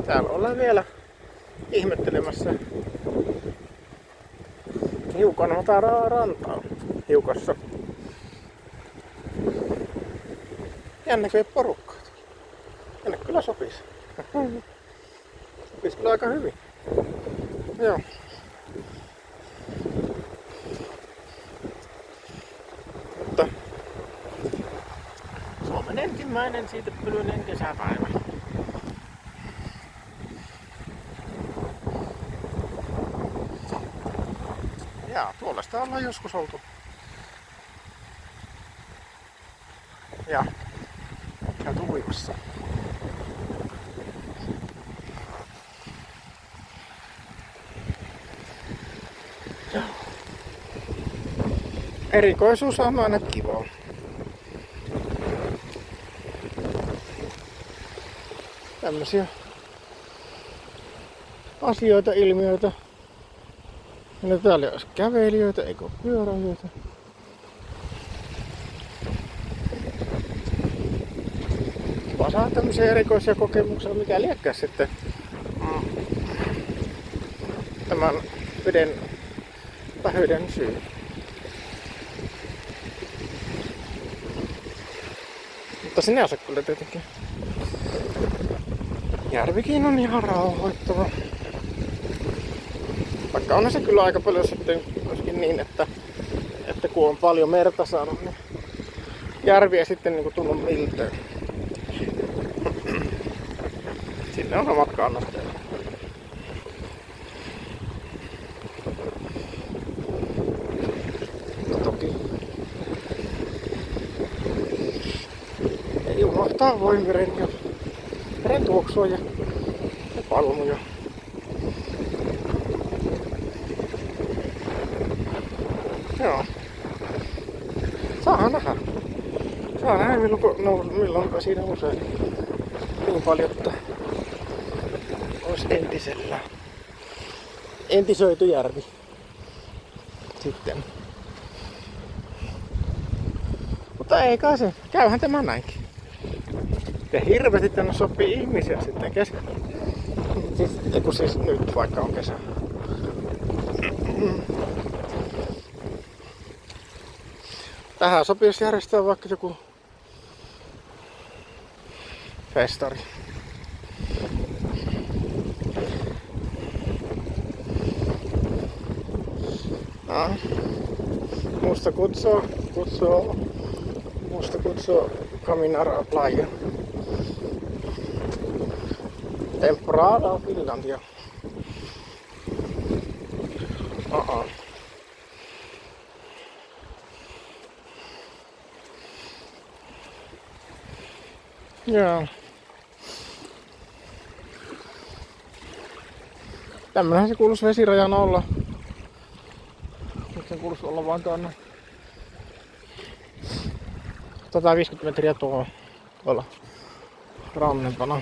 Täällä ollaan vielä ihmettelemässä hiukan rantaa hiukassa. Jännäköjä porukkaa. Tänne kyllä sopisi. Sopisi kyllä aika hyvin. Joo. Mutta Suomen ensimmäinen siitepölyinen kesäpäivä. Ja tuolla sitä ollaan joskus oltu. Ja käyty uimassa. Erikoisuus on aina kivaa. Tämmösiä asioita, ilmiöitä. Ja täällä olisi kävelijöitä, eikö pyöräilijöitä. Saa tämmöisiä erikoisia kokemuksia, mikä liekkää sitten tämän veden vähyyden syy. Mutta sinänsä kyllä tietenkin järvikin on ihan rauhoittava. Vaikka on se kyllä aika paljon sitten myöskin niin, että kun on paljon merta saanut, niin järvi ei sitten niin tunnu miltään. Sinne on omat kannatteet. No toki ei unohtaa veren tuoksua ja palmuja. Joo. Saa nähdä. Milloin siinä usein niin paljon, että olisi entisöity järvi sitten. Mutta ei kai se, käyhän tämä näinkin. Ja hirveästi tänne sopii ihmisiä sitten kesällä. Siis nyt vaikka on kesä. Tähän sopisi järjestää vaikka joku festari. Musta kutsuu Caminara Playa. Temporada Finlandia. Joo. Tämmönhän se kuuluisi vesirajana olla. Nyt sen kuuluisi olla vaan tuonne 150 metriä tuolla rannempana.